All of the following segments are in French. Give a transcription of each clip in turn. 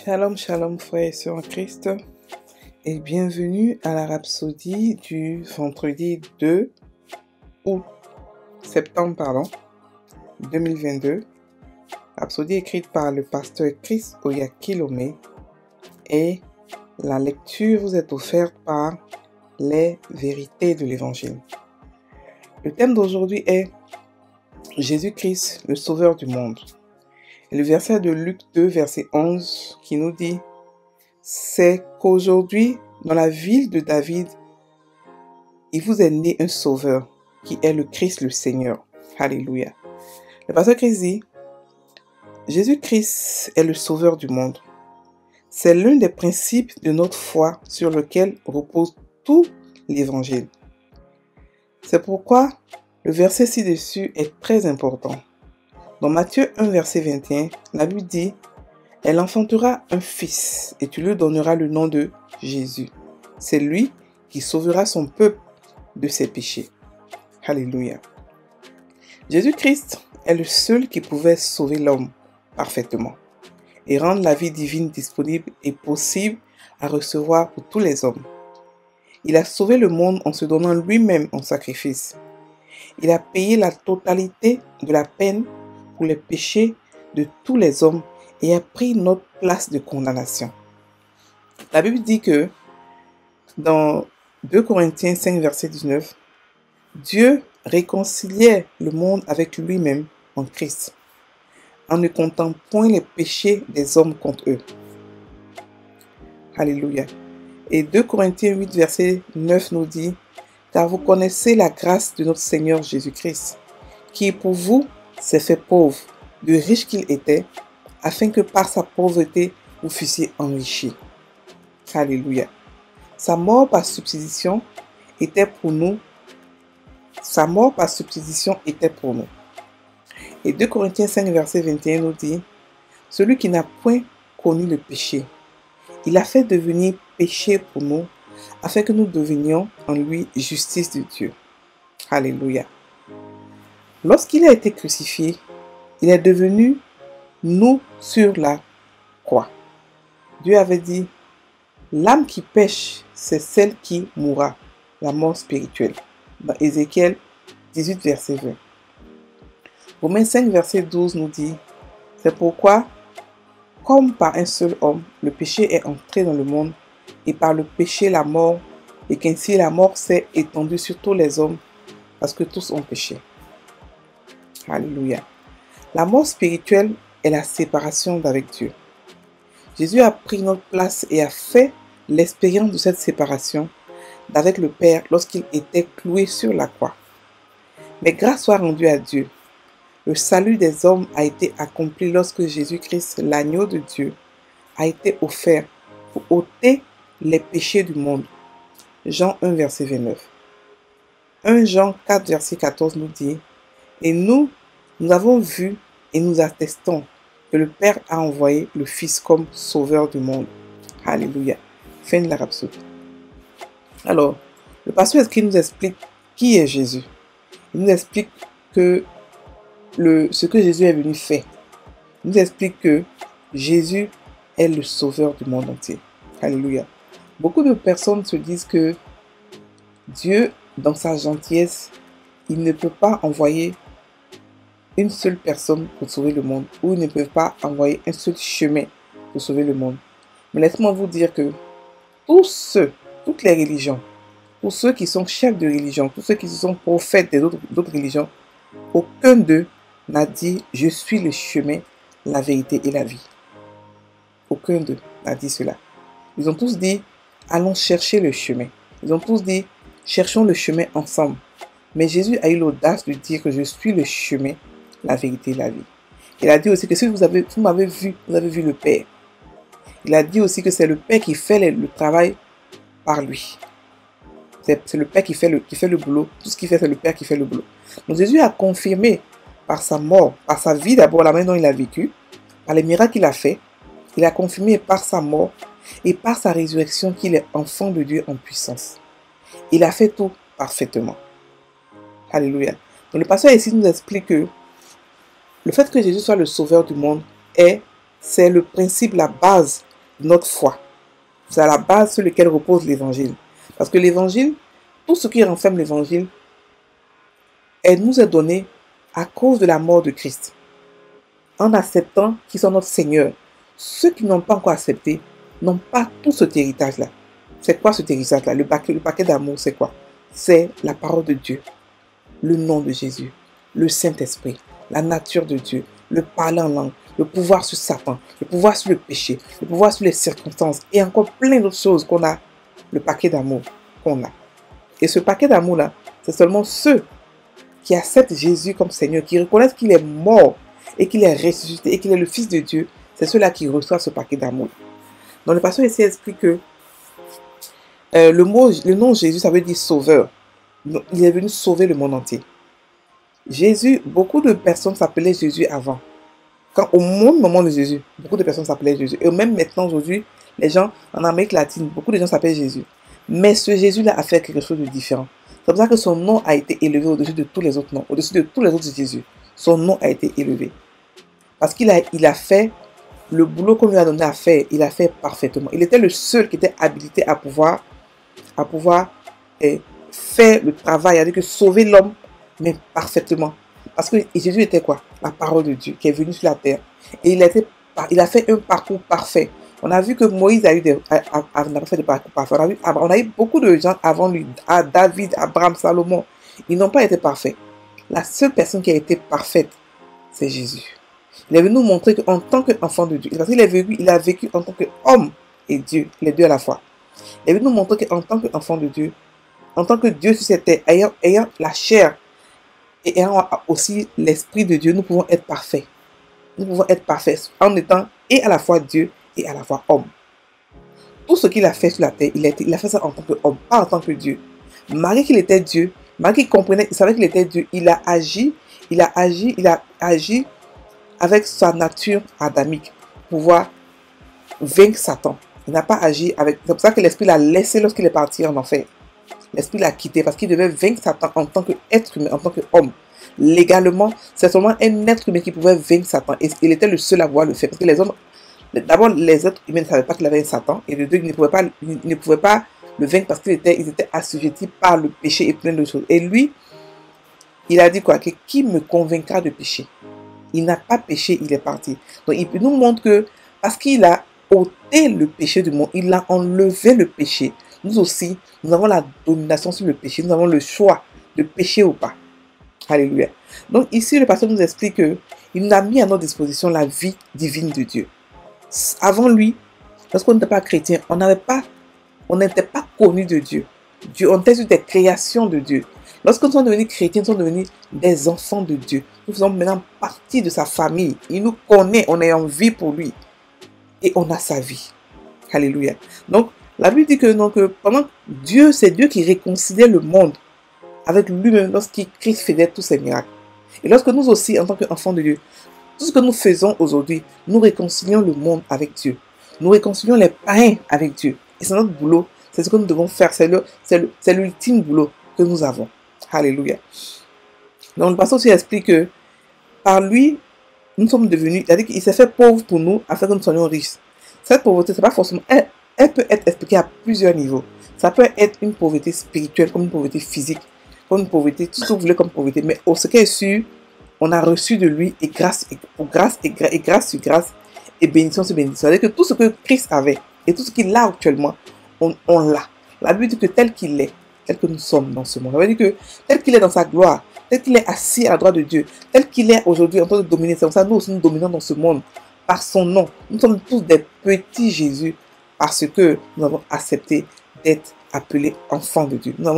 Shalom, shalom, frères et sœurs en Christ, et bienvenue à la rhapsodie du vendredi 2 septembre 2022. Rhapsodie écrite par le pasteur Chris Oyakilome, et la lecture vous est offerte par les vérités de l'Évangile. Le thème d'aujourd'hui est Jésus-Christ, le Sauveur du monde. Et le verset de Luc 2, verset 11, qui nous dit « C'est qu'aujourd'hui, dans la ville de David, il vous est né un Sauveur, qui est le Christ le Seigneur. » Alléluia. Le pasteur Christ dit « Jésus-Christ est le Sauveur du monde. » C'est l'un des principes de notre foi sur lequel repose tout l'Évangile. C'est pourquoi le verset ci-dessus est très important. Dans Matthieu 1, verset 21, la Bible dit « Elle enfantera un fils et tu lui donneras le nom de Jésus. C'est lui qui sauvera son peuple de ses péchés. » Alléluia. Jésus-Christ est le seul qui pouvait sauver l'homme parfaitement et rendre la vie divine disponible et possible à recevoir pour tous les hommes. Il a sauvé le monde en se donnant lui-même en sacrifice. Il a payé la totalité de la peine pour les péchés de tous les hommes et a pris notre place de condamnation. La Bible dit que dans 2 Corinthiens 5, verset 19, Dieu réconciliait le monde avec lui-même en Christ, en ne comptant point les péchés des hommes contre eux. Alléluia. Et 2 Corinthiens 8, verset 9 nous dit, car vous connaissez la grâce de notre Seigneur Jésus-Christ, qui pour vous s'est fait pauvre, de riche qu'il était, afin que par sa pauvreté vous fussiez enrichis. Alléluia. Sa mort par substitution était pour nous. Sa mort par substitution était pour nous. Et 2 Corinthiens 5, verset 21 nous dit, celui qui n'a point connu le péché, il a fait devenir péché pour nous, afin que nous devenions en lui justice de Dieu. Alléluia. Lorsqu'il a été crucifié, il est devenu nous sur la croix. Dieu avait dit, l'âme qui pêche, c'est celle qui mourra, la mort spirituelle. Dans Ézéchiel 18, verset 20. Romains 5, verset 12 nous dit, c'est pourquoi, comme par un seul homme, le péché est entré dans le monde, et par le péché la mort, et qu'ainsi la mort s'est étendue sur tous les hommes, parce que tous ont péché. Alléluia. La mort spirituelle est la séparation d'avec Dieu. Jésus a pris notre place et a fait l'expérience de cette séparation d'avec le Père lorsqu'il était cloué sur la croix. Mais grâce soit rendue à Dieu. Le salut des hommes a été accompli lorsque Jésus-Christ, l'agneau de Dieu, a été offert pour ôter les péchés du monde. Jean 1, verset 29. 1 Jean 4, verset 14 nous dit, et nous avons vu et nous attestons que le Père a envoyé le Fils comme sauveur du monde. Alléluia. Fin de la rhapsodie. Alors, le pasteur qui nous explique qui est Jésus. Il nous explique que ce que Jésus est venu faire. Il nous explique que Jésus est le sauveur du monde entier. Alléluia. Beaucoup de personnes se disent que Dieu, dans sa gentillesse, il ne peut pas envoyer une seule personne pour sauver le monde, ou ils ne peuvent pas envoyer un seul chemin pour sauver le monde. Mais laissez-moi vous dire que toutes les religions, tous ceux qui sont chefs de religion, tous ceux qui sont prophètes des d'autres religions, aucun d'eux n'a dit « Je suis le chemin, la vérité et la vie ». Aucun d'eux n'a dit cela. Ils ont tous dit « Allons chercher le chemin ». Ils ont tous dit « Cherchons le chemin ensemble ». Mais Jésus a eu l'audace de dire que je suis le chemin, la vérité et la vie. Il a dit aussi que si vous m'avez vu, vous avez vu le Père. Il a dit aussi que c'est le Père qui fait le travail par lui. C'est le Père qui fait le boulot. Tout ce qu'il fait, c'est le Père qui fait le boulot. Donc Jésus a confirmé par sa mort, par sa vie d'abord, la manière dont il a vécu, par les miracles qu'il a fait. Il a confirmé par sa mort et par sa résurrection qu'il est enfant de Dieu en puissance. Il a fait tout parfaitement. Alléluia. Donc le pasteur ici nous explique que le fait que Jésus soit le sauveur du monde est c'est le principe, la base de notre foi. C'est la base sur laquelle repose l'évangile. Parce que l'évangile, tout ce qui renferme l'évangile, elle nous est donnée à cause de la mort de Christ. En acceptant qu'il soit notre Seigneur, ceux qui n'ont pas encore accepté n'ont pas tout cet héritage-là. C'est quoi cet héritage-là? Le paquet d'amour, c'est quoi? C'est la parole de Dieu, le nom de Jésus, le Saint-Esprit, la nature de Dieu, le parler en langue, le pouvoir sur Satan, le pouvoir sur le péché, le pouvoir sur les circonstances et encore plein d'autres choses qu'on a, le paquet d'amour qu'on a. Et ce paquet d'amour-là, c'est seulement ceux qui acceptent Jésus comme Seigneur, qui reconnaissent qu'il est mort et qu'il est ressuscité et qu'il est le Fils de Dieu, c'est ceux-là qui reçoivent ce paquet d'amour. Donc le pasteur ici explique que le nom Jésus, ça veut dire sauveur. Il est venu sauver le monde entier. Jésus, beaucoup de personnes s'appelaient Jésus avant. Au moment de Jésus, beaucoup de personnes s'appelaient Jésus. Et même maintenant, aujourd'hui, les gens en Amérique latine, beaucoup de gens s'appellent Jésus. Mais ce Jésus-là a fait quelque chose de différent. C'est pour ça que son nom a été élevé au-dessus de tous les autres noms, au-dessus de tous les autres Jésus. Son nom a été élevé. Parce qu'il a fait le boulot qu'on lui a donné à faire, il a fait parfaitement. Il était le seul qui était habilité à pouvoir faire le travail, c'est-à-dire que sauver l'homme, mais parfaitement. Parce que Jésus était quoi? La parole de Dieu qui est venue sur la terre. Et il a fait un parcours parfait. On a vu que Moïse n'a pas fait de parcours parfait. On a eu beaucoup de gens avant lui, David, Abraham, Salomon. Ils n'ont pas été parfaits. La seule personne qui a été parfaite, c'est Jésus. Il est venu nous montrer qu'en tant qu'enfant de Dieu, parce qu'il a vécu en tant qu'homme et Dieu, les deux à la fois. Il est venu nous montrer qu'en tant qu'enfant de Dieu, en tant que Dieu sur cette terre, ayant la chair et ayant aussi l'Esprit de Dieu, nous pouvons être parfaits. Nous pouvons être parfaits en étant et à la fois Dieu et à la fois homme. Tout ce qu'il a fait sur la terre, il a fait ça en tant qu'homme, pas en tant que Dieu. Malgré qu'il était Dieu, malgré qu'il comprenait, il savait qu'il était Dieu, il a agi avec sa nature adamique pour pouvoir vaincre Satan. Il n'a pas agi avec... C'est pour ça que l'Esprit l'a laissé lorsqu'il est parti en enfer. L'Esprit l'a quitté parce qu'il devait vaincre Satan en tant qu'être humain, en tant qu'homme. Légalement, c'est seulement un être humain qui pouvait vaincre Satan. Et il était le seul à pouvoir le faire. Parce que les hommes, d'abord, les êtres humains ne savaient pas qu'il avait un Satan. Et de deux, ils ne pouvaient pas le vaincre parce qu'ils étaient assujettis par le péché et plein de choses. Et lui, il a dit quoi? Que qui me convaincra de péché? Il n'a pas péché, il est parti. Donc il nous montre que parce qu'il a ôté le péché du monde, il a enlevé le péché. Nous aussi, nous avons la domination sur le péché. Nous avons le choix de pécher ou pas. Alléluia. Donc ici, le pasteur nous explique qu'il nous a mis à notre disposition la vie divine de Dieu. Avant lui, lorsqu'on n'était pas chrétien, on n'était pas connu de Dieu. On était sur des créations de Dieu. Lorsque nous sommes devenus chrétiens, nous sommes devenus des enfants de Dieu. Nous faisons maintenant partie de sa famille. Il nous connaît, on est en vie pour lui. Et on a sa vie. Alléluia. Donc, la Bible dit que pendant Dieu, c'est Dieu qui réconciliait le monde avec lui-même lorsqu'il Christ faisait tous ses miracles. Et lorsque nous aussi, en tant qu'enfants de Dieu, tout ce que nous faisons aujourd'hui, nous réconcilions le monde avec Dieu. Nous réconcilions les païens avec Dieu. Et c'est notre boulot. C'est ce que nous devons faire. C'est l'ultime boulot que nous avons. Alléluia. Donc le pasteur aussi explique que par lui, nous sommes devenus, c'est-à-dire qu'il s'est fait pauvre pour nous afin que nous soyons riches. Cette pauvreté, c'est pas forcément, elle peut être expliquée à plusieurs niveaux. Ça peut être une pauvreté spirituelle, comme une pauvreté physique, comme une pauvreté, tout ce que vous voulez comme pauvreté. Mais ce qui est sûr, on a reçu de lui et grâce sur grâce et bénédiction sur bénédiction. C'est-à-dire que tout ce que Christ avait et tout ce qu'il a actuellement, on l'a. La Bible dit que tel qu'il est, tel que nous sommes dans ce monde. Ça veut dire que tel qu'il est dans sa gloire, tel qu'il est assis à la droite de Dieu, tel qu'il est aujourd'hui en train de dominer, c'est comme ça nous aussi nous dominons dans ce monde par son nom. Nous sommes tous des petits Jésus parce que nous avons accepté d'être appelés enfants de Dieu. Nous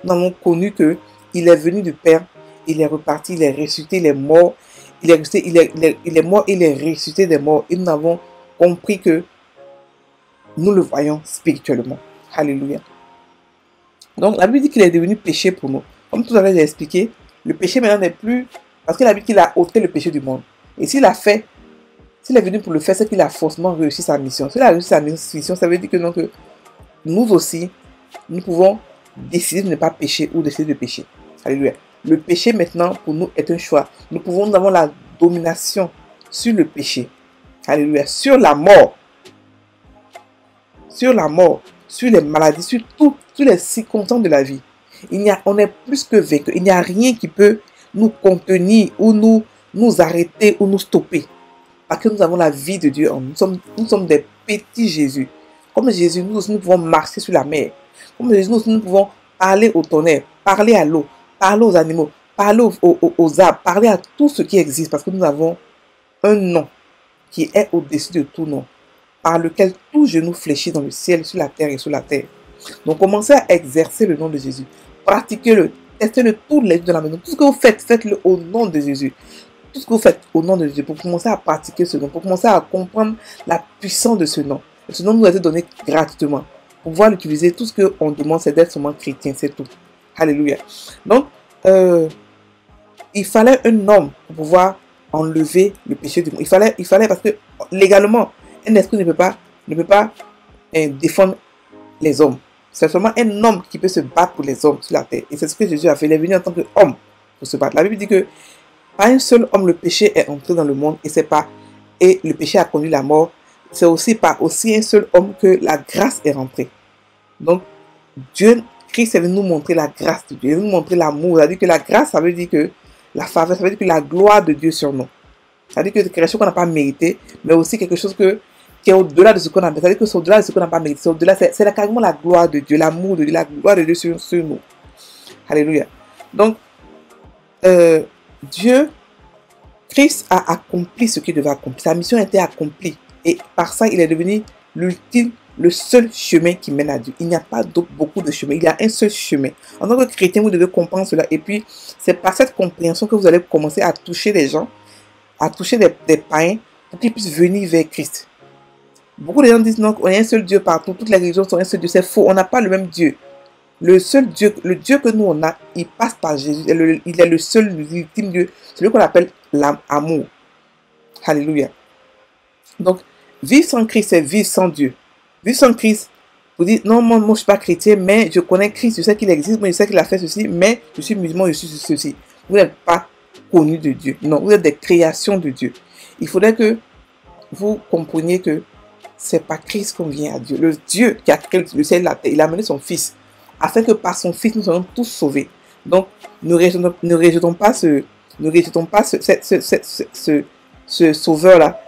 avons connu que il est venu du Père, il est reparti, il est ressuscité, il est mort, il est mort, il est ressuscité des morts. Et nous avons compris que nous le voyons spirituellement. Alléluia. Donc la Bible dit qu'il est devenu péché pour nous. Comme tout à l'heure j'ai expliqué, le péché maintenant n'est plus... Parce que la Bible dit qu'il a ôté le péché du monde. Et s'il est venu pour le faire, c'est qu'il a forcément réussi sa mission. S'il a réussi sa mission, ça veut dire que nous aussi, nous pouvons décider de ne pas pécher ou décider de pécher. Alléluia. Le péché maintenant pour nous est un choix. Nous avons la domination sur le péché. Alléluia. Sur la mort, sur les maladies, sur toutes les circonstances de la vie. On est plus que vaincu. Il n'y a rien qui peut nous contenir ou nous arrêter ou nous stopper. Parce que nous avons la vie de Dieu en nous. Nous sommes des petits Jésus. Comme Jésus, nous pouvons marcher sur la mer. Comme Jésus, nous pouvons parler au tonnerre, parler à l'eau, parler aux animaux, parler aux arbres, parler à tout ce qui existe. Parce que nous avons un nom qui est au-dessus de tout nom, par lequel tout genou fléchit dans le ciel, sur la terre et sous la terre. Donc commencez à exercer le nom de Jésus. Pratiquez-le, testez-le tous les jours de la maison. Tout ce que vous faites, faites-le au nom de Jésus. Tout ce que vous faites au nom de Jésus, pour commencer à pratiquer ce nom, pour commencer à comprendre la puissance de ce nom. Et ce nom nous a été donné gratuitement. Pour pouvoir l'utiliser, tout ce qu'on demande, c'est d'être seulement chrétien, c'est tout. Alléluia. Donc, il fallait un homme pour pouvoir enlever le péché du monde. Il fallait parce que légalement, un esprit ne peut pas défendre les hommes. C'est seulement un homme qui peut se battre pour les hommes sur la terre. Et c'est ce que Jésus a fait. Il est venu en tant qu'homme pour se battre. La Bible dit que par un seul homme, le péché est entré dans le monde et le péché a conduit la mort. C'est aussi par un seul homme que la grâce est rentrée. Donc, Christ est venu nous montrer la grâce de Dieu. Il est venu nous montrer l'amour. Ça veut dire que la grâce, ça veut dire que la faveur, ça veut dire que la gloire de Dieu sur nous. Ça veut dire que c'est quelque chose qu'on n'a pas mérité, mais aussi quelque chose qui est au-delà de ce qu'on a mérité. Ça veut dire que c'est au-delà de ce qu'on n'a pas mérité. C'est au-delà, c'est carrément la gloire de Dieu, l'amour de Dieu, la gloire de Dieu sur nous. Alléluia. Donc, Christ a accompli ce qu'il devait accomplir. Sa mission a été accomplie. Et par ça, il est devenu l'ultime, le seul chemin qui mène à Dieu. Il n'y a pas beaucoup de chemins. Il y a un seul chemin. En tant que chrétien, vous devez comprendre cela. Et puis, c'est par cette compréhension que vous allez commencer à toucher les gens, à toucher des païens, pour qu'ils puissent venir vers Christ. Beaucoup de gens disent non, on a un seul Dieu partout. Toutes les religions sont un seul Dieu. C'est faux. On n'a pas le même Dieu. Le seul Dieu, le Dieu que nous on a, il passe par Jésus. Il est le seul, l'ultime Dieu. Celui qu'on appelle l'amour. Alléluia. Donc, vivre sans Christ, c'est vivre sans Dieu. Vivre sans Christ, vous dites, non, moi je ne suis pas chrétien, mais je connais Christ, je sais qu'il existe, moi je sais qu'il a fait ceci, mais je suis musulman, je suis ceci. Vous n'êtes pas connus de Dieu. Non, vous êtes des créations de Dieu. Il faudrait que vous compreniez que c'est par Christ qu'on vient à Dieu. Le Dieu qui a créé le ciel et la terre, il a amené son Fils, afin que par son Fils, nous soyons tous sauvés. Donc, ne rejetons pas ce sauveur-là.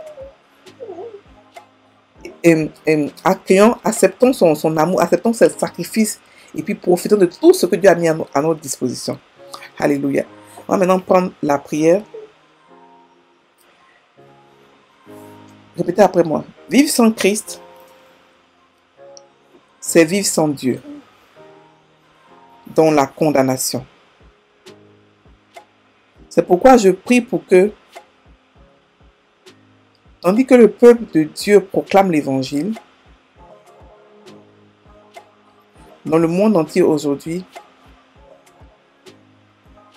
Acceptons son amour, acceptons ses sacrifices et puis profitons de tout ce que Dieu a mis à notre disposition. Alléluia. On va maintenant prendre la prière. Répétez après moi. Vivre sans Christ, c'est vivre sans Dieu, dans la condamnation. C'est pourquoi je prie pour que, tandis que le peuple de Dieu proclame l'évangile, dans le monde entier aujourd'hui,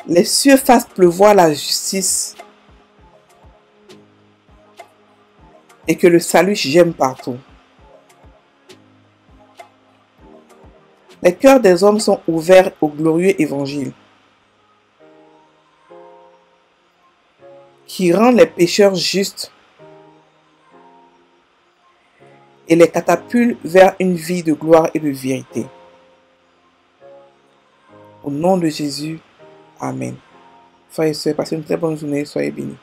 les cieux fassent pleuvoir la justice et que le salut gemme partout. Les cœurs des hommes sont ouverts au glorieux évangile qui rend les pécheurs justes et les catapulte vers une vie de gloire et de vérité. Au nom de Jésus, Amen. Frères et sœurs, passez une très bonne journée, soyez bénis.